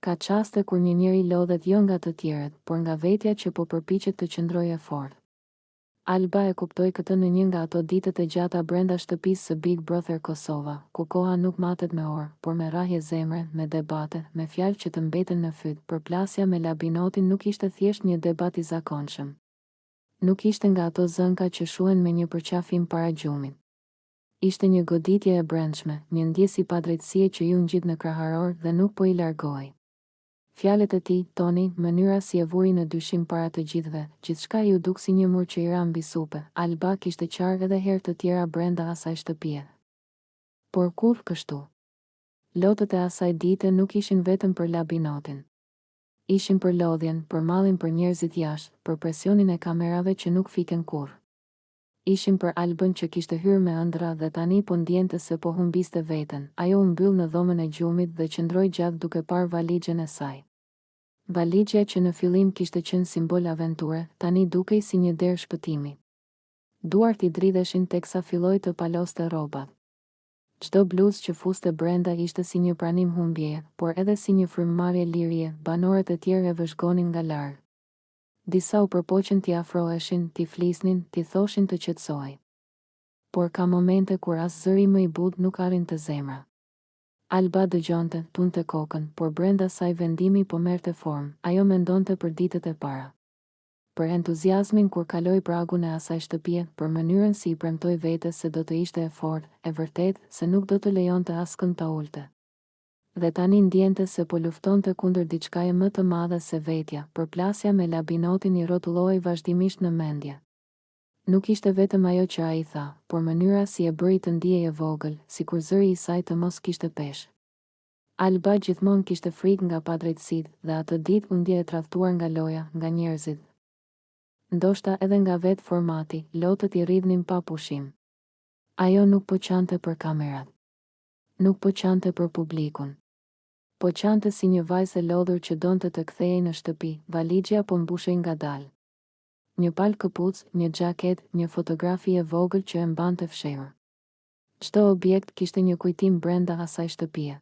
Ka qaste kur një njeri lodhet jo nga të tjerët, por nga vetja që po përpiqet të qëndrojë fort. Alba e kuptoi këtë në një nga ato ditët e gjata brenda shtëpisë së Big Brother Kosova, ku koha nuk matet me orë, por me rrahje zemre, me debate, me fjalë që të mbeten në fyt. Përplasja me Labinotin nuk ishte thjesht një debat i zakonshëm. Nuk ishte nga ato zënka që shuhen me një përqafim para gjumit. Ishte një goditje e brendshme, një ndjesë i padrejtësie që ju ngjit në kraharor dhe nuk po i largohej. Fjalët e tij, toni, mënyra si e vuri në dyshim para të gjithëve, gjithçka ju duk si një mur që i ra mbi supe. Alba kishte qarë edhe herë të tjera brenda asaj shtëpie. Por kur kështu? Lotët e asaj dite nuk ishin vetëm për Labinotin. Ishin për lodhjen, për mallin, për njerëzit jashtë, për presionin e kamerave që nuk fiken kurrë. Ishin për Albën që kishte hyrë me ëndra dhe tani po ndjente se po humbiste veten. Ajo u mbyll në dhomën e gjumit dhe qëndroi gjatë duke parë valixhen e saj. Valixhja që në fillim kishte qenë simbol aventure, tani dukej si një derë shpëtimi. Duart i dridheshin teksa filloi të paloste rrobat. Çdo bluzë që fuste brenda ishte si një pranim humbjeje, por edhe si një frymëmarrje lirie. Banorët e tjerë e vëzhgonin nga larg. Disa u përpoqen t'i afroheshin, t'i flisnin, t'i thoshin të qetësohej. Por ka momente kur as zëri më i butë nuk arrin të zemra. Alba dëgjonte, tunte kokën, por brenda saj vendimi po merrte formë. Ajo mendonte për ditët e para. Për entuziazmin kur kaloi pragun e asaj shtëpie, për mënyrën si i premtoi vetes se do të ishte e fortë, e vërtetë, se nuk do të lejonte askënd ta ulte. Dhe tani ndjente se po luftonte kundër diçkaje më të madhe se vetja. Përplasja me Labinotin i rrotullohej vazhdimisht në mendje. Nuk ishte vetëm ajo që ai tha, por mënyra si e bëri të ndihej e vogël, sikur zëri i saj të mos kishte peshë. Alba gjithmonë kishte frikë nga padrejtësitë dhe atë ditë u ndje e tradhtuar nga loja, nga njerëzit. Ndoshta edhe nga vetë formati, lotët i rridhnin pa pushim. Ajo nuk po qante për kamerat. Nuk po qante për publikun. Po qante si një vajzë e lodhur që donte të kthehej në shtëpi. Valixhja po mbushej ngadalë. Një palë këpucë, një xhaket, një fotografi e vogël që e mbante fshehur. Çdo objekt kishte një kujtim brenda asaj shtëpie.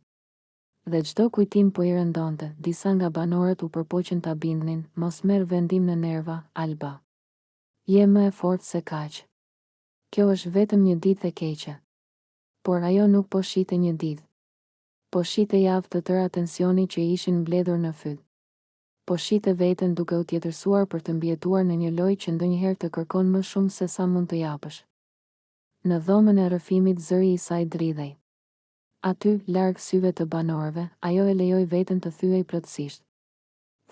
Dhe çdo kujtim po i rëndonte. Disa nga banorët u përpoqën ta bindnin, mos merr vendim në nerva, Alba. Je më e fortë se kaq. Kjo është vetëm një ditë e keqe. Por ajo nuk po shite një ditë. Po shite javë të tëra tensioni që ishin mbledhur në fyt. Po shite veten duke u tjetërsuar për të mbijetuar në një lojë që ndonjëherë të kërkon më shumë se sa mund të japësh. Në dhomën e rrëfimit zëri i saj dridhej. Aty, larg syve të banorëve, ajo e lejoi veten të thyej plotësisht.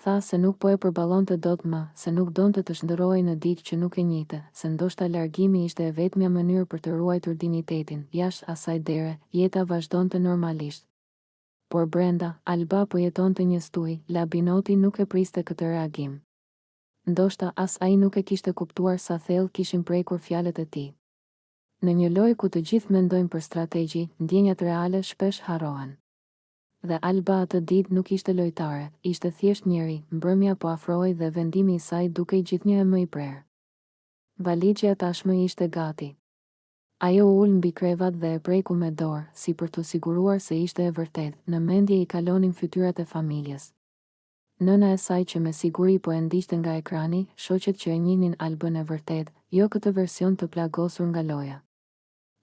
Tha se nuk po e përballonte dot më, se nuk donte të shndërrohej në ditë që nuk e njihte, se ndoshta largimi ishte e vetmja mënyrë për të ruajtur dinjitetin. Jashtë asaj dere, jeta vazhdonte normalisht. Por brenda, Alba po jetonte një stuj. Labinoti nuk e priste këtë reagim. Ndoshta as ai nuk e kishte kuptuar sa thellë kishin prekur fjalët e tij. Në një lojë ku të gjithë mendojnë për strategji, ndjenjat reale shpesh harrohen. Dhe Alba atë ditë nuk ishte lojtare, ishte thjesht njeri. Mbrëmja po afrohej dhe vendimi i saj dukej gjithnjë e më i prerë. Valixhja tashmë ishte gati. Ajo u ul mbi krevat dhe e preku me dorë, si për të siguruar se ishte e vërtetë. Në mendje i kalonin fytyrat e familjes. Nëna e saj që me siguri po e ndiqte nga ekrani, shoqet që e njihnin Albën e vërtetë, jo këtë version të plagosur nga loja.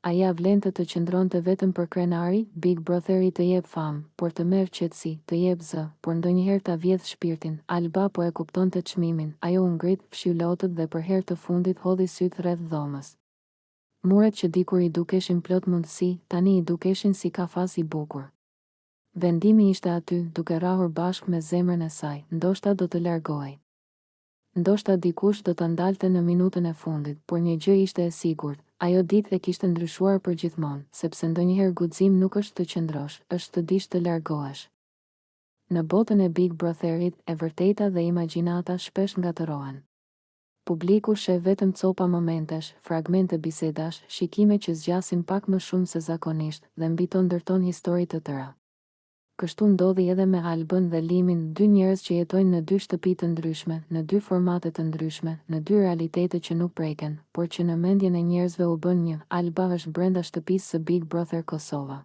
Aja vlente të qëndronte vetëm për krenari. Big Brotheri të jep famë, por të merr qetësi, të jep zë, por ndonjëherë ta vjedh shpirtin. Alba po e kuptonte çmimin. Ajo u ngrit, fshiu lotët dhe për herë të fundit hodhi syt rreth dhomës. Muret që dikur i dukeshin plot mundësi, tani i dukeshin si kafaz i bukur. Vendimi ishte aty, duke rrahur bashkë me zemrën e saj. Ndoshta do të largohej. Ndoshta dikush do të ndalte në minutën e fundit, por një gjë ishte e sigurt. Ajo ditë e kishte ndryshuar përgjithmonë, sepse ndonjëherë guxim nuk është të qëndrosh, është të dish të largohesh. Në botën e Big Brotherit, e vërteta dhe imagjinata shpesh ngatërohen. Publiku sheh vetëm copa momentesh, fragmente bisedash, shikime që zgjasin pak më shumë se zakonisht dhe mbi to ndërton histori të tëra. Kështu ndodhi edhe me Albën dhe Limin, dy njerëz që jetojnë në dy shtëpi të ndryshme, në dy formate të ndryshme, në dy realitete që nuk preken, por që në mendjen e njerëzve u bën një. Alba është brenda shtëpisë së Big Brother Kosova.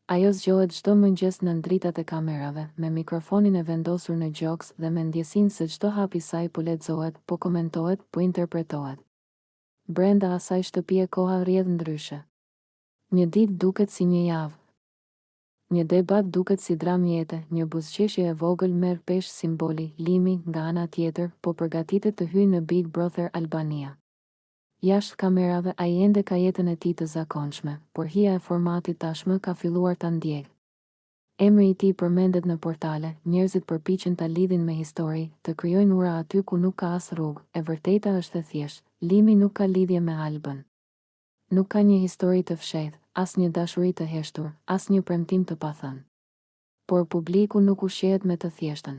Ajo zgjohet çdo mëngjes në dritat e kamerave, me mikrofonin e vendosur në gjoks dhe me ndjesinë se çdo hap i saj po lexohet, po komentohet, po interpretohet. Brenda asaj shtëpie koha rrjedh ndryshe. Një ditë duket si një javë. Një debat duket si dramë jete, një buzëqeshje e vogël merr peshë simboli, Limi, nga ana tjetër, po përgatitet të hyjë në Big Brother Albania. Jashtë kamerave ai ende ka jetën e tij të zakonshme, por hija e formatit tashmë ka filluar ta ndjekë. Emri i tij përmendet në portale, njerëzit përpiqen ta lidhin me histori, të krijojnë ura aty ku nuk ka as rrugë. E vërteta është e thjeshtë, Limi nuk ka lidhje me Albën. Nuk ka një histori të fshehtë, as një dashuri të heshtur, as një premtim të pathënë. Por publiku nuk ushqehet me të thjeshtën.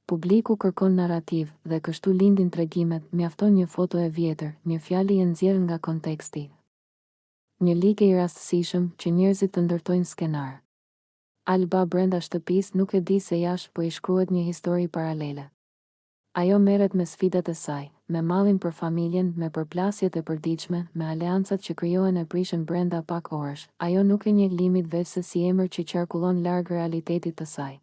Publiku kërkon narrativ dhe kështu lindin tregimet, mjafton një foto e vjetër, një fjalë e nxjerrë nga konteksti. Një lig i rastësishëm që njerëzit të ndërtojnë skenar. Alba brenda shtëpisë nuk e di se jashtë po i shkruhet një histori paralele. Ajo merret me sfidat e saj, me mallin për familjen, me përplasjet e përditshme, me aleancat që krijohen e prishen brenda pak orësh. Ajo nuk e njeh Limit veç se si emër që qarkullon larg realitetit të saj.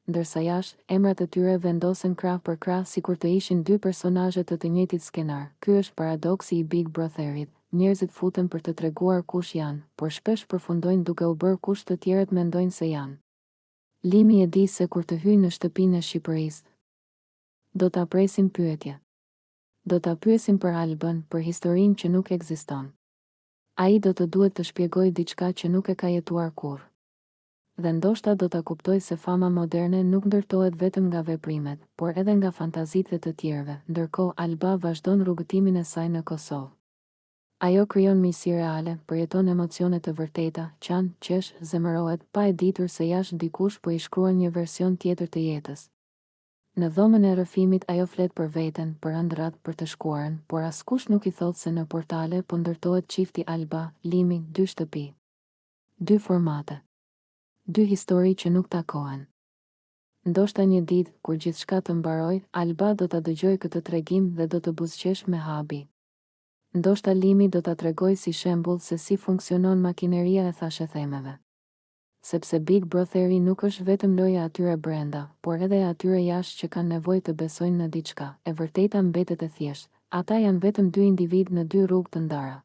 Ndërsa jashtë, emrat e tyre vendosen krah për krah sikur të ishin dy personazhe të njëjtit skenar. Ky është paradoksi i Big Brotherit. Njerëzit futen për të treguar kush janë, por shpesh përfundojnë duke u bërë kush të tjerët mendojnë se janë. Limi e di se kur të hyjë në shtëpinë e Shqipërisë, do ta presim pyetje. Do ta pyesim për Albën, për historinë që nuk ekziston. Ai do të duhet të shpjegojë diçka që nuk e ka jetuar kurrë. Dhe ndoshta do ta kuptoj se fama moderne nuk ndërtohet vetëm nga veprimet, por edhe nga fantazitë e të tjerëve. Ndërkohë Alba vazhdon rrugëtimin e saj në Kosovë. Ajo krijon miqësi reale, përjeton emocione të vërteta, qan, qesh, zemërohet, pa e ditur se jashtë dikush po i shkruan një version tjetër të jetës. Në dhomën e rrëfimit ajo flet për veten, për ëndrat, për të shkuarën, por askush nuk i thot se në portale po ndërtohet çifti Alba, Limi, dy shtëpi, dy formate, dy histori që nuk takohen. Ndoshta një ditë, kur gjithçka të mbaroj, Alba do ta dëgjoj këtë tregim dhe do të buzëqesh me habi. Ndoshta Limi do ta tregoj si shembull se si funksionon makineria e thashethemeve. Sepse Big Brotheri nuk është vetëm loja atyre brenda, por edhe atyre jashtë që kanë nevojë të besojnë në diçka. E vërteta mbetet e thjeshtë. Ata janë vetëm dy individ në dy rrugë të ndara.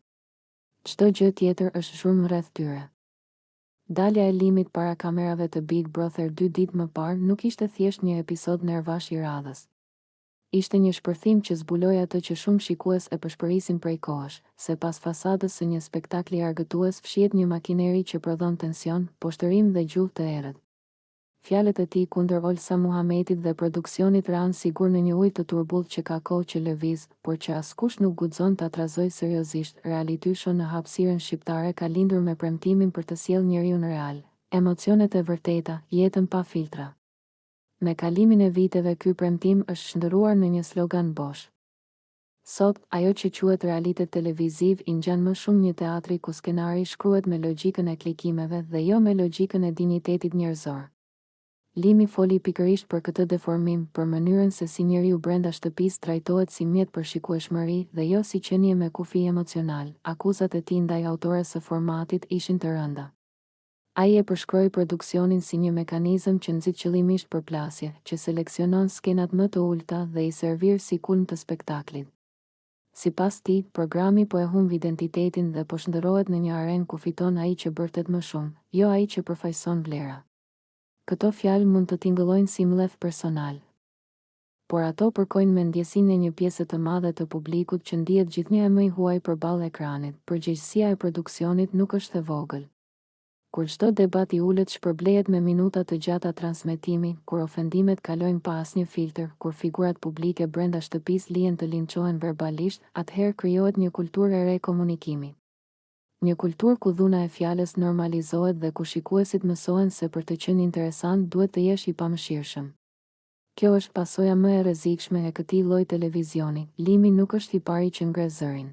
Çdo gjë tjetër është zhurmë rreth tyre. Dalja e Limit para kamerave të Big Brother 2 ditë më parë nuk ishte thjesht një episod nervash i radhës. Ishte një shpërthim që zbuloi atë që shumë shikues e përshpërisin prej kohësh, se pas fasadës së një spektakli argëtues fshihet një makineri që prodhon tension, poshtërim dhe gjuhë të errët. Fjalët e tij kundër Olsa Muhamedit dhe produksionit ranë sigur në një ujë të turbullt që ka kohë që lëviz, por që askush nuk guxon ta trazojë seriozisht. Reality show në hapësirën shqiptare ka lindur me premtimin për të sjellë njeriun real, emocionet e vërteta, jetën pa filtra. Me kalimin e viteve ky premtim është shndëruar në një slogan bosh. Sot, ajo që quhet realitet televiziv i ngjan më shumë një teatri ku skenari shkruhet me logjikën e klikimeve dhe jo me logjikën e dinjitetit njerëzor. Limi foli pikërisht për këtë deformim, për mënyrën se si njeriu brenda shtëpisë trajtohet si mjet për shikueshmëri dhe jo si qenie me kufi emocional. Akuzat e tij ndaj autores së formatit ishin të rënda. Ai e përshkroi produksionin si një mekanizëm që nxit qëllimisht përplasje, që seleksionon skenat më të ulta dhe i servir si kulm të spektaklit. Sipas tij, programi po e humb identitetin dhe po shndërrohet në një arenë ku fiton ai që bërtet më shumë, jo ai që përfaqëson vlera. Këto fjalë mund të tingëllojnë si mlef personal, por ato përkojnë me ndjesinë e një pjese të madhe të publikut që ndihet gjithnjë më i huaj përballë ekranit. Përgjegjësia e produksionit nuk është e vogël. Kur çdo debat i ulet shpërblehet me minuta të gjata transmetimi, kur ofendimet kalojnë pa asnjë filtr, kur figurat publike brenda shtëpisë lihen të linçohen verbalisht, atëherë krijohet një kulturë e re komunikimi. Një kulturë ku dhuna e fjalës normalizohet dhe ku shikuesit mësohen se për të qenë interesant duhet të jesh i pamëshirshëm. Kjo është pasoja më e rrezikshme e këtij lloji televizioni. Limi nuk është i pari që ngre zërin.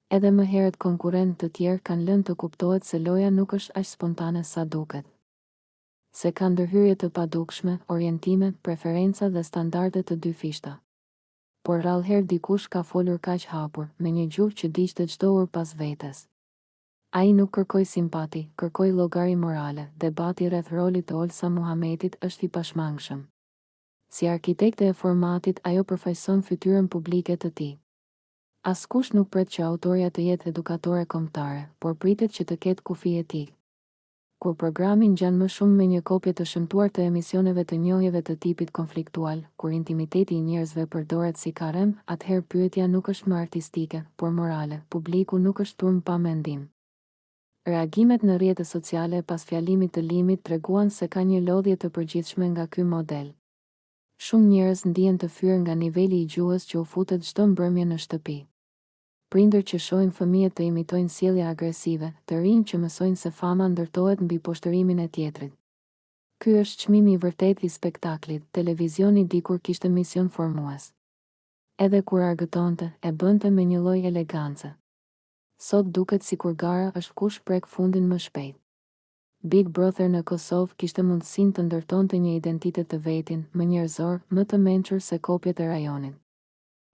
Edhe më herët konkurrentë të tjerë kanë lënë të kuptohet se loja nuk është aq spontane sa duket. Se ka ndërhyrje të padukshme, orientime, preferenca dhe standarde të dy fishta. Por rrallëherë dikush ka folur kaq hapur, me një gjuhë që diqte çdo urë pas vetes. Ai nuk kërkoi simpati, kërkoi llogari morale. Debati rreth rolit të Olsa Muhametit është i pashmangshëm. Si arkitekte e formatit, ajo përfaqëson fytyrën publike të tij. Askush nuk pret që autoria të jetë edukatore kombëtare, por pritet që të ketë kufi etik. Kur programi ngjan më shumë me një kopje të shëmtuar të emisioneve të njohjeve të tipit konfliktual, kur intimiteti i njerëzve përdoret si karem, atëherë pyetja nuk është më artistike, por morale. Publiku nuk është turm pa mendim. Reagimet në rrjetet sociale pas fjalimit të Limit treguan se ka një lodhje të përgjithshme nga ky model. Shumë njerëz ndihen të fyer nga niveli i gjuhës që u futet çdo mbrëmje në shtëpi. Prindër që shohin fëmijët të imitojnë sjellje agresive, të rinj që mësojnë se fama ndërtohet mbi poshtërimin e tjetrit. Ky është çmimi i vërtetë i spektaklit. Televizioni dikur kishte mision formues. Edhe kur argëtonte, e bënte me një lloj elegance. Sot duket sikur gara është kush prek fundin më shpejt. Big Brother në Kosovë kishte mundësinë të ndërtonte një identitet të vetin, më njerëzor, më të mençur se kopjet e rajonit.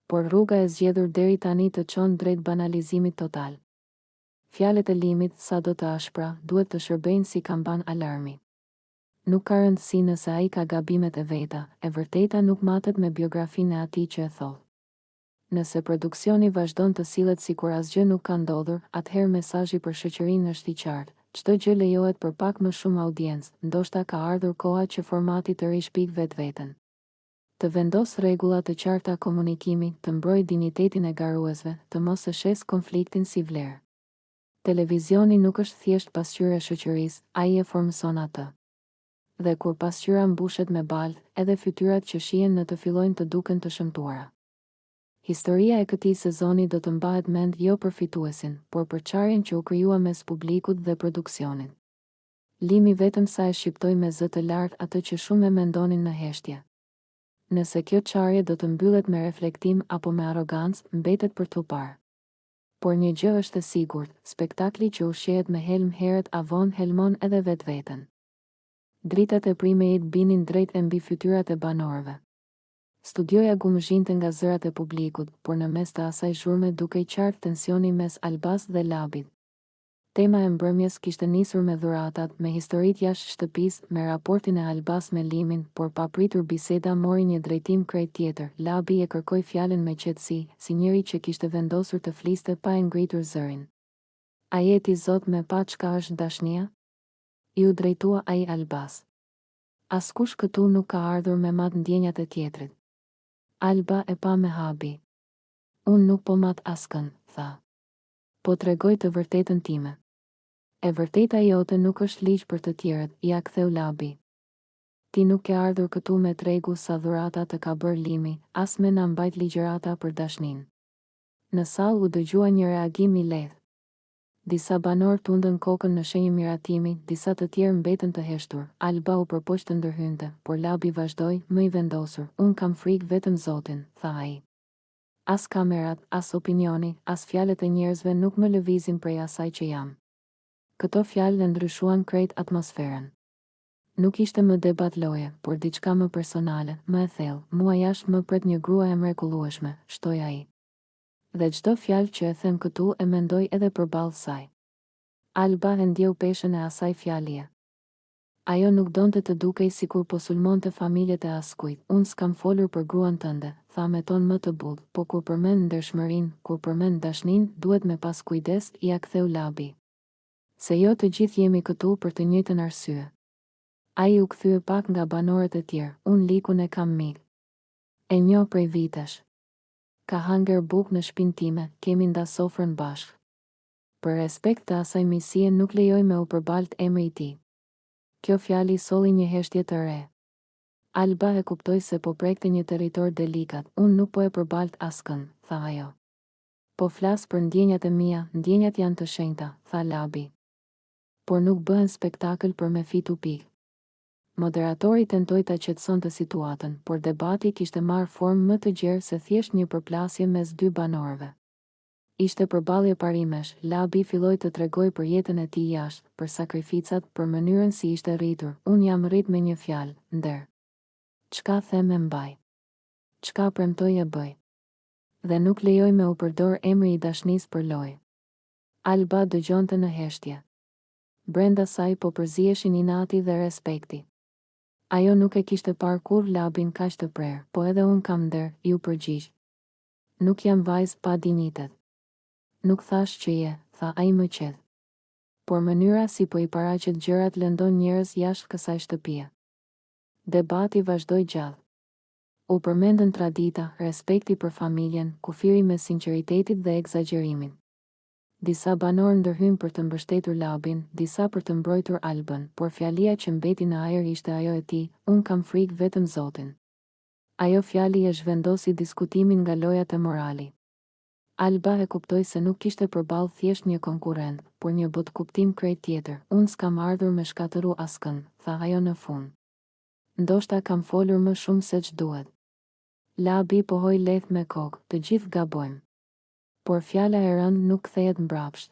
Por rruga e zgjedhur deri tani të çon drejt banalizimit total. Fjalët e Limit, sado të ashpra, duhet të shërbejnë si kampan alarmi. Nuk ka rëndësi nëse ai ka gabimet e veta, e vërteta nuk matet me biografinë e atij që e tholl. Nëse produksioni vazhdon të sillet sikur asgjë nuk ka ndodhur, atëherë mesazhi për shoqërinë është i qartë. Çdo gjë lejohet për pak më shumë audiencë, ndoshta ka ardhur koha që formati të rishpik vetveten. Të vendos rregulla të qarta komunikimi, të mbrojë dinjitetin e garuesve, të mos e shes konfliktin si vlerë. Televizioni nuk është thjesht pasqyrë e shoqërisë, ai e formson atë. Dhe kur pasqyra mbushet me balë, edhe fytyrat që shihen në të fillojnë të duken të shëmtuara. Historia e këtij sezoni do të mbahet mend jo për fituesin, por për çarjen që u krijua mes publikut dhe produksionit. Limi vetëm sa e shqiptoi me zë të lartë atë që shumë e mendonin në heshtje. Nëse kjo çarje do të mbyllet me reflektim apo me arrogancë, mbetet për t'u parë. Por një gjë është e sigurt, spektakli që ushqehet me helm herët avon helmon edhe vetveten. Dritat e primejit binin drejt e mbi fytyrat e banorëve. Studioja gumëzhinte nga zërat e publikut, por në mes të asaj zhurme dukej qartë tensioni mes Albas dhe Labit. Tema e mbrëmjes kishte nisur me dhuratat, me historitë jashtë shtëpisë, me raportin e Albas me Limin, por papritur biseda mori një drejtim krejt tjetër. Labi e kërkoi fjalën me qetësi, si njëri që kishte vendosur të fliste pa e ngritur zërin. A jeti Zot me pa çka është dashnia? Iu drejtua ai Albas. Askush këtu nuk ka ardhur me mat ndjenjat e tjetrit. Alba e pa me habi. Unë nuk po mat askën, tha. Po tregoj të vërtetën time. E vërteta jote nuk është ligj për të tjerët, ja ktheu Labi. Ti nuk ke ardhur këtu me tregu sa dhurata të ka bërë Limi, as me na mbajt ligjërata për dashnin. Në sallë u dëgjua një reagim i lehtë. Disa banor tundën kokën në shenjë miratimi, disa të tjerë mbetën të heshtur. Alba u përpoq të ndërhynte, por Labi vazhdoi, më i vendosur. Unë kam frikë vetëm Zotin, tha ai. As kamerat, as opinioni, as fjalët e njerëzve nuk më lëvizin prej asaj që jam. Këto fjalë ndryshuan krejt atmosferën. Nuk ishte më debat loje, por diçka më personale, më e thellë. Mua jashtë më pret një grua e mrekullueshme, shtoi ai. Dhe çdo fjalë që e them këtu e mendoj edhe përballë saj. Alba e ndjeu peshën e asaj fjalie. Ajo nuk donte të dukej sikur po sulmonte familjet e askujt. Unë s'kam folur për gruan tënde, tha me ton më të butë, po kur përmend ndershmërinë, kur përmend dashnin, duhet me pas kujdes, ja ktheu Labi. Se jo të gjithë jemi këtu për të njëjtën arsye. Ai u kthye pak nga banorët e tjerë. Unë Likun e kam mik. E njoh prej vitesh. Ka hanger bukë në shtëpinë time, kemi nda sofrën bashkë. Për respekt të asaj misie nuk lejoj me u përbalt emri i tij. Kjo fjali solli një heshtje të re. Alba e kuptoi se po prekte një territor delikat. Unë nuk po e përbalt askën, tha ajo. Po flas për ndjenjat e mia, ndjenjat janë të shenjta, tha Labi. Por nuk bëhen spektakël për me fitu pikë. Moderatori tentoi ta qetësonte situatën, por debati kishte marrë formë më të gjerë se thjesht një përplasje mes dy banorëve. Ishte përballje parimesh. Labi filloi të tregoj për jetën e tij jashtë, për sakrificat, për mënyrën si ishte rritur. Unë jam rrit me një fjalë, nder. Çka them e mbaj. Çka premtoj e bëj. Dhe nuk lejoj me u përdor emri i dashnisë për lojë. Alba dëgjonte në heshtje. Brenda saj po përzieshin inati dhe respekti. Ajo nuk e kishte parë kur Labin kaq të prerë, po edhe unë kam nder, ju përgjigj. Nuk jam vajzë pa dinitet. Nuk thash që je, tha ai më qetë. Por mënyra si po i paraqet gjërat lëndon njerëz jashtë kësaj shtëpie. Debati vazhdoi gjallë. U përmendën tradita, respekti për familjen, kufiri me sinqeritetit dhe egzagerimin. Disa banorë ndërhyn për të mbështetur Labin, disa për të mbrojtur Albën, por fjalia që mbeti në ajër ishte ajo e tij, unë kam frikë vetëm Zotin. Ajo fjali e zhvendosi diskutimin nga lojat e morali. Alba e kuptoi se nuk kishte përballë thjesht një konkurrent, por një botkuptim krejt tjetër. Unë s'kam ardhur me shkatëru askënd, tha ajo në fund. Ndoshta kam folur më shumë se ç'duhet. Labi pohoi lehtë me kokë, të gjithë gabojmë. Por fjala e rënë nuk kthehet mbrapsht.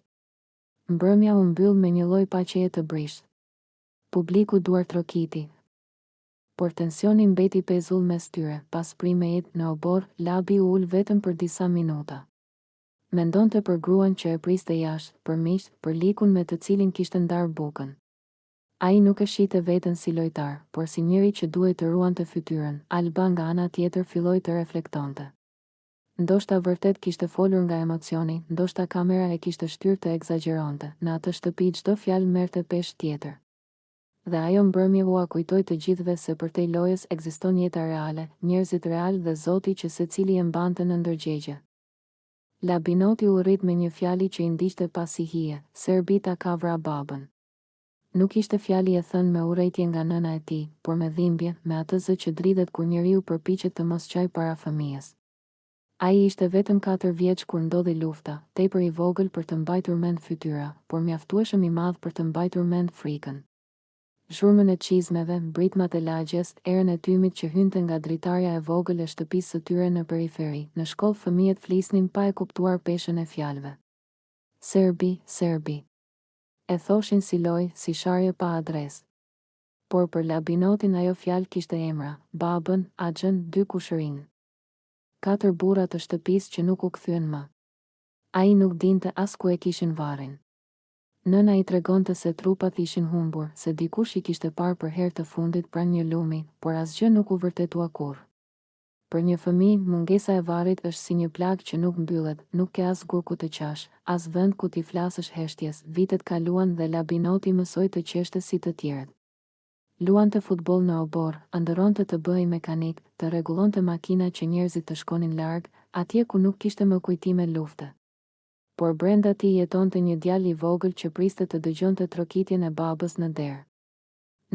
Mbrëmja u mbyll me një lloj paqeje të brisht. Publiku duar trokiti. Por tensioni mbeti pezull mes tyre. Pas primejit në obor, Labi u ul vetëm për disa minuta. Mendonte për gruan që e priste jashtë, për miqt, për likun me të cilin kishte ndarë bukën. Ai nuk e shite veten si lojtar, por si njëri që duhet të ruante fytyrën. Alba nga ana tjetër filloi të reflektonte. Ndoshta vërtet kishte folur nga emocioni, ndoshta kamera e kishte shtyrë të egzageronte. Në atë shtëpi çdo fjalë merrte peshë tjetër. Dhe ajo mbrëmje u kujtoi të gjithëve se përtej lojës ekziston jeta reale, njerëzit real dhe Zoti që secili e mbante në ndërgjegje. Labinoti u rrit me një fjali që i ndiqte pasi hije, Serbi ta ka vra babën. Nuk ishte fjali e thënë me urrejtje nga nëna e tij, por me dhimbje, me atë zë që dridhet kur njeriu përpiqet të mos qaj para fëmijës. Ai ishte vetëm 4 vjeç kur ndodhi lufta, tepër i vogël për të mbajtur mend fytyra, por mjaftueshëm i madh për të mbajtur mend frikën. Zhurmën e çizmeve, britmat e lagjes, erën e tymit që hynte nga dritarja e vogël e shtëpisë së tyre në periferi. Në shkollë fëmijët flisnin pa e kuptuar peshën e fjalëve. Serbi, Serbi. E thoshin si loj, si sharje pa adres. Por për Labinotin ajo fjalë kishte emra, babën, axhën, 2 kushërinë. 4 burra të shtëpisë që nuk u kthyen më. Ai nuk dinte as ku e kishin varrin. Nëna i tregonte se trupat ishin humbur, se dikush i kishte parë për herë të fundit pranë një lumi, por asgjë nuk u vërtetua kurrë. Për një fëmijë, mungesa e varrit është si një plagë që nuk mbyllet, nuk ke as gur ku të qash, as vend ku t'i flasësh heshtjes. Vitet kaluan dhe Labinoti mësoi të qeshte si të tjerët. Luante futboll në obor, ëndërronte të bëhej mekanik, të rregullonte makina që njerëzit të shkonin larg, atje ku nuk kishte më kujtime lufte. Por brenda tij jetonte një djalë i vogël që priste të dëgjonte trokitjen e babës në derë.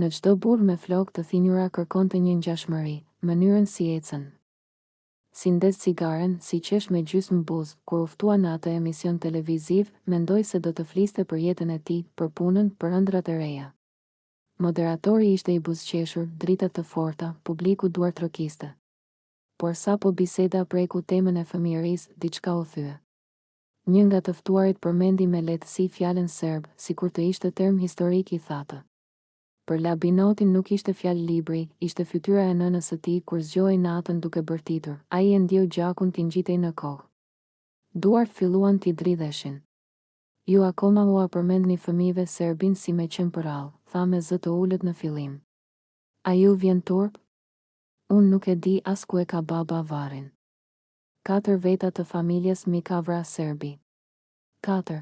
Në çdo burr me flokë të thinjura kërkonte një ngjashmëri, mënyrën si ecën. Si ndes cigaren, si qesh me gjysmë buzë, kur u ftua në atë emision televiziv, mendoi se do të fliste për jetën e tij, për punën, për ëndrat e reja. Moderatori ishte i buzëqeshur, drita të forta, publiku duar trokiste. Por sapo biseda preku temën e fëmijërisë, diçka u thye. Një nga të ftuarit përmendi me lehtësi fjalën serb, sikur të ishte term historik i thatë. Për Labinotin nuk ishte fjalë libri, ishte fytyra e nënës së tij kur zgjohej natën duke bërtitur. Ai e ndjeu gjakun t'i ngjitej në kokë. Duart filluan t'i dridheshin. Ju akoma u përmendni fëmijëve serbin si me qenë përrall, tha me zë të ulët në fillim. A ju vjen turp? Unë nuk e di as ku e ka baba varrin. 4 veta të familjes mi ka vra Serbi. 4.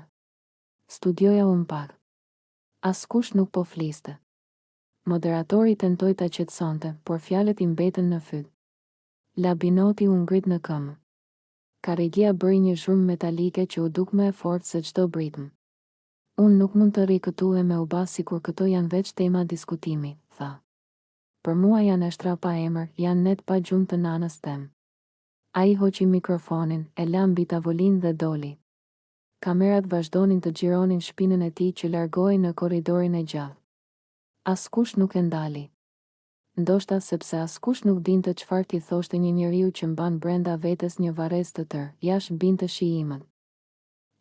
Studioja unë pak. Askush nuk po fliste. Moderatori tentoi ta qetësonte, por fjalët i mbetën në fyt. Labinoti u ngrit në këmbë. Karrigia bëri një zhurmë metalike që u duk më e fortë se çdo britm. Unë nuk mund të rri këtu e me u bas sikur këto janë veç tema diskutimi, tha. Për mua janë eshtra pa emër, janë net pa gjumë të nanës tem. Ai hoqi mikrofonin, e la mbi tavolinë dhe doli. Kamerat vazhdonin të xhironin shpinën e tij që largohej në korridorin e gjallë. Askush nuk e ndali. Ndoshta sepse askush nuk dinte çfarë t'i thoshte një njeriu që mban brenda vetes një varrezë të tërë, jashtë binte shijimën.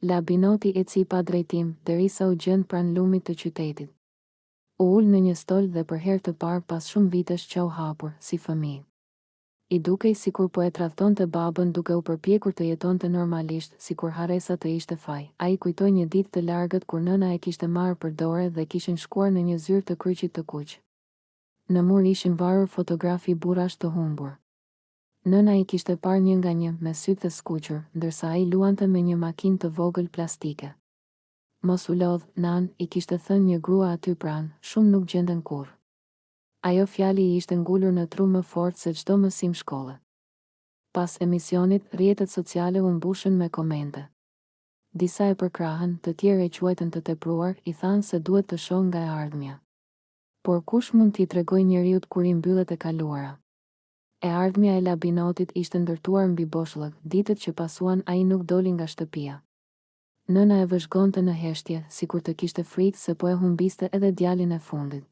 Labinoti eci pa drejtim, derisa u gjend pranë lumit të qytetit. U ul në një stol dhe për herë të parë pas shumë vitesh qau hapur, si fëmijë. I dukej sikur po e tradhtonte babën duke u përpjekur të jetonte normalisht, sikur haresa të ishte faj. Ai kujtoi një ditë të largët kur nëna e kishte marrë për dorë dhe kishin shkuar në një zyrë të kryqit të kuq. Në mur ishin varur fotografi burrash të humbur. Nëna i kishte parë një nga një me sytë të skuqur, ndërsa ai luante me një makinë të vogël plastike. Mos u lodh, nan, i kishte thënë një grua aty pranë, shumë nuk gjenden kurrë. Ajo fjali i ishte ngulur në tru më fort se çdo mësim shkolle. Pas emisionit, rrjetet sociale u mbushën me komente. Disa e përkrahën, të tjerë e quajtën të tepruar, i thanë se duhet të shohë nga e ardhmja. Por kush mund t'i tregoj njeriut kur i mbyllet e kaluara? E ardhmja e Labinotit ishte ndërtuar mbi boshllëk, ditët që pasuan ai nuk doli nga shtëpia. Nëna e vëzhgonte në heshtje, sikur të kishte frikë se po e humbiste edhe djalin e fundit.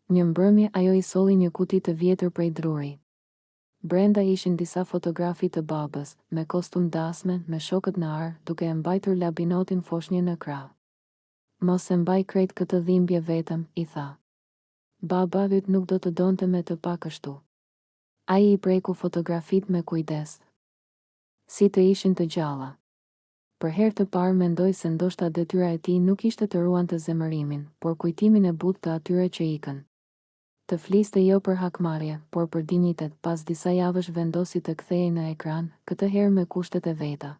Një mbrëmje ajo i solli një kuti të vjetër prej druri. Brenda ishin disa fotografi të babës, me kostum dasme, me shokët në ar, duke e mbajtur Labinotin foshnjë në krah. Mos e mbaj krejt këtë dhimbje vetëm, i tha. Baba yt nuk do të donte me të pa kështu. Ai i preku fotografit me kujdes. Si të ishin të gjalla. Për herë të parë mendoj se ndoshta detyra e tij nuk ishte të ruante zemërimin, por kujtimin e butë të atyre që ikën. Të fliste jo për hakmarrje, por për dinjitet, pas disa javësh vendosi të kthehej në ekran, këtë herë me kushtet e veta.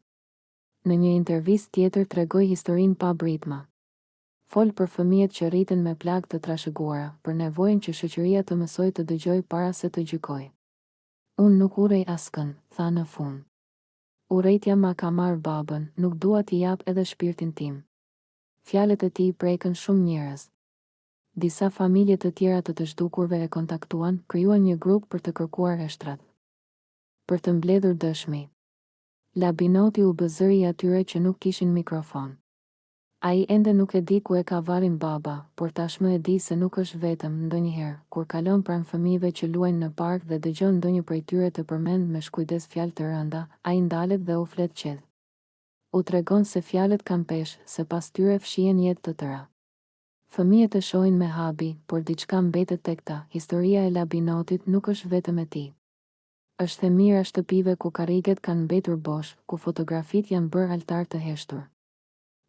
Në një intervistë tjetër tregoi historinë pa britma. Fol për fëmijët që rriten me plagë të trashëguara, për nevojën që shoqëria të mësojë të dëgjojë para se të gjykojë. Unë nuk urej askën, tha në fund. Urrejtja ma ka marrë babën, nuk dua t'i jap edhe shpirtin tim. Fjalët e tij prekën shumë njerëz. Disa familje të tjera të zhdukurve e kontaktuan, krijuan një grup për të kërkuar eshtrat. Për të mbledhur dëshmi. Labinoti u bë zëri i atyre që nuk kishin mikrofon. Ai ende nuk e di ku e ka varrin baba, por tashmë e di se nuk është vetëm. Ndonjëherë, kur kalon pranë fëmijëve që luajnë në park dhe dëgjon ndonjë prej tyre të përmend me shkujdes fjalë të rënda, ai ndalet dhe u flet qetë. U tregon se fjalët kanë peshë, se pas tyre fshihen jetë të tëra. Fëmijët e shohin me habi, por diçka mbetet tek ta. Historia e Labinotit nuk është vetëm e tij. Është e mira shtëpive ku karriget kanë mbetur bosh, ku fotografit janë bërë altar të heshtur.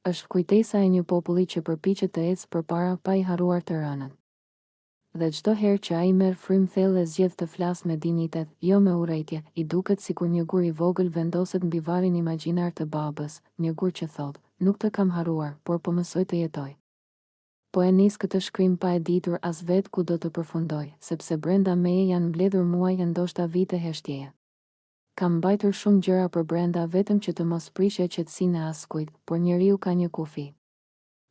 Është kujtesa e një populli që përpiqet të ecë përpara pa i harruar të rënën. Dhe çdo herë që ai merr frymë thellë e zgjedh të flasë me dinjitet, jo me urrejtje, i duket sikur një gur i vogël vendoset mbi varrin imagjinar të babës, një gur që thotë, nuk të kam harruar, por po mësoj të jetoj. Po e nis këtë shkrim pa e ditur as vetë ku do të përfundoj, sepse brenda meje janë mbledhur muaj e ndoshta vite heshtjeje. Kam mbajtur shumë gjëra për brenda vetëm që të mos prishje qetësinë e askujt, por njeriu ka një kufi.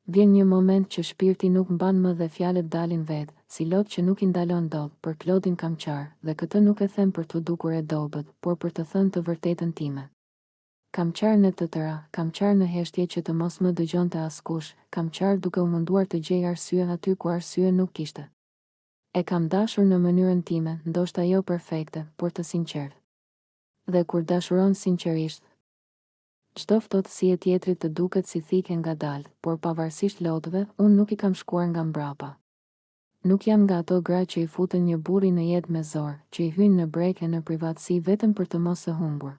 Vjen një moment që shpirti nuk mban më dhe fjalët dalin vetë, si lot që nuk i ndalon dot. Për Klodin Kamqar, dhe këtë nuk e them për të dukur e dobët, por për të thënë të vërtetën time. Kamqar në të tëra, kamqar në heshtje që të mos më dëgjonte askush, kamqar duke u munduar të gjej arsye aty ku arsye nuk kishte. E kam dashur në mënyrën time, ndoshta jo perfekte, por të sinqertë. Dhe kur dashuron sinqerisht, çdo ftohtësi e tjetrit të duket si thike ngadalë, por pavarësisht lotëve, unë nuk i kam shkuar nga mbrapa. Nuk jam nga ato gra që i futen një burri në jetë me zor, që i hyjnë në brek e në privatësi vetëm për të mos e humbur.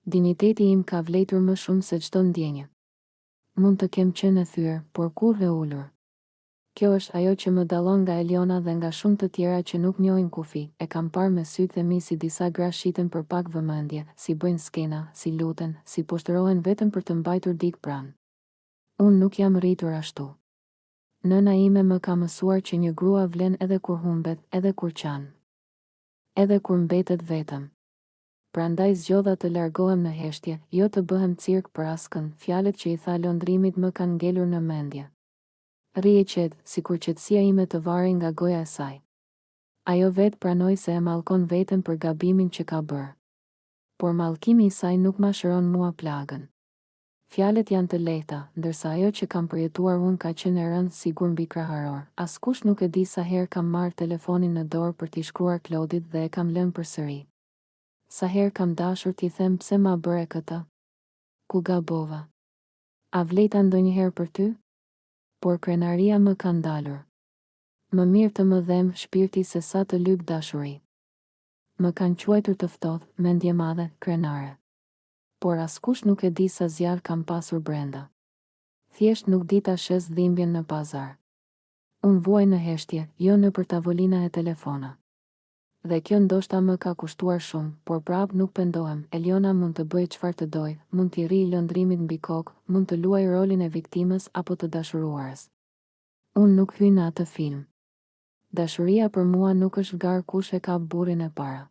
Dinjiteti im ka vlejtur më shumë se çdo ndjenjë. Mund të kem qenë e thyer, por kurrë e ulur. Kjo është ajo që më dallon nga Eliona dhe nga shumë të tjera që nuk njohin kufi. E kam parë me sytë e mi si disa gra shiten për pak vëmendje, si bëjnë skena, si luten, si poshtërohen vetëm për të mbajtur dik pranë. Unë nuk jam rritur ashtu. Nëna ime më ka mësuar që një grua vlen edhe kur humbet, edhe kur qan. Edhe kur mbetet vetëm. Prandaj zgjodha të largohem në heshtje, jo të bëhem cirk për askën. Fjalët që i tha londrimit më kanë ngelur në mendje. Rrie qetë, sikur qetësia ime të varri nga goja e saj. Ajo vetë pranoi se e mallkon veten për gabimin që ka bërë. Por mallkimi i saj nuk ma shëron mua plagën. Fjalët janë të lehta, ndërsa ajo që kam përjetuar unë ka qenë e rëndë sigur mbi kraharor. Askush nuk e di sa herë kam marrë telefonin në dorë për t'i shkruar Klodit dhe e kam lënë përsëri. Sa herë kam dashur t'i them pse ma bëre këtë? Ku gabova? A vlejta ndonjëherë për ty? Por krenaria më ka ndalur. Më mirë të më dhem shpirti se sa të lyp dashuri. Më kanë quajtur të ftohtë, mendje madhe, krenare. Por askush nuk e di sa zjarr kam pasur brenda. Thjesht nuk di ta shes dhimbjen në pazar. Unë vuaj në heshtje, jo në për tavolina e telefona. Dhe kjo ndoshta më ka kushtuar shumë, por prap nuk pendohem. Eliona mund të bëj çfarë të doj, mund t'i rrijë lëndrimit mbi kokë, mund të luaj rolin e viktimës apo të dashuruarës. Unë nuk hyj në atë film. Dashuria për mua nuk është garë kush e ka burrin e para.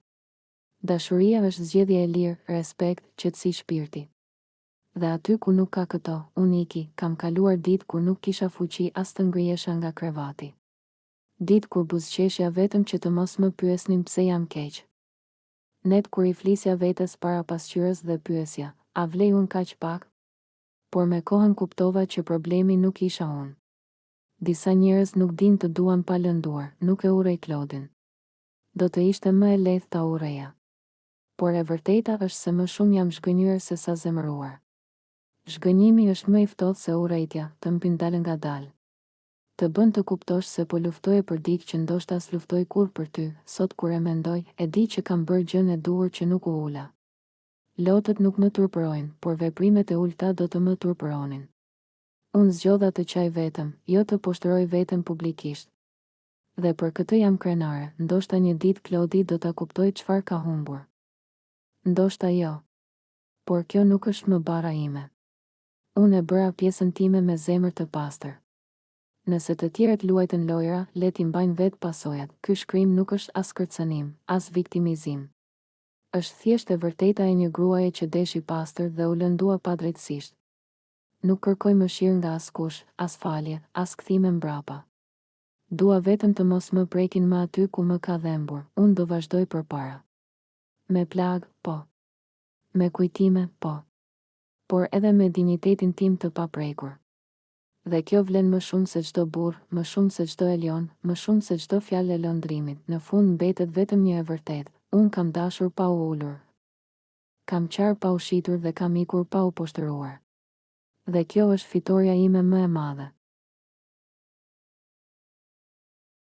Dashuria është zgjedhje e lirë, respekt, qetësi shpirti. Dhe aty ku nuk ka këto, unë iki, kam kaluar ditë kur nuk kisha fuqi as të ngrihesha nga krevati. Ditë kur buzëqeshja vetëm që të mos më pyesnin pse jam keq. Net kur I flisja vetes para pasqyrës dhe pyesja, a vlej unë kaq pak? Por me kohën kuptova që problemi nuk isha unë. Disa njerëz nuk din të duan pa lënduar, nuk e urrej Klodin. Do të ishte më e lehtë ta urreja. Por e vërteta është se më shumë jam zhgënjur se sa zemëruar. Zhgënjimi është më I ftohtë se urrejtja, të mpin dal nga dal. Të bën të kuptosh se po luftoje për dikë që ndoshta s'luftoi kurrë për ty, sot kur e mendoj, e di që kam bërë gjën e duhur që nuk u ula. Lotët nuk më turpërojnë, por veprimet e ulta do të më turpëronin. Unë zgjodha të qaj vetëm, jo të poshtëroj veten publikisht. Dhe për këtë jam krenare, ndoshta një ditë Klodi do ta kuptoj çfarë ka humbur. Ndoshta jo. Por kjo nuk është më bara ime. Unë e bëra pjesën time me zemër të pastër. Nëse të tjerët luajtën lojra, le t'i mbajnë vetë pasojat. Ky shkrim nuk është as kërcënim, as viktimizim. Është thjesht e vërteta e një gruaje që deshi pastër dhe u lëndua padrejtësisht. Nuk kërkoj mëshirë nga askush, as falje, as kthime mbrapa. Dua vetëm të mos më prekin më aty ku më ka dhembur. Unë do vazhdoj përpara. Me plag, po. Me kujtime, po. Por edhe me dinjitetin tim të paprekur. Dhe kjo vlen më shumë se çdo burr, më shumë se çdo Elion, më shumë se çdo fjalë e lëndrimit. Në fund mbetet vetëm një e vërtetë. Unë kam dashur pa u ulur. Kam qarë pa u shitur dhe kam ikur pa u poshtëruar. Dhe kjo është fitoria ime më e madhe.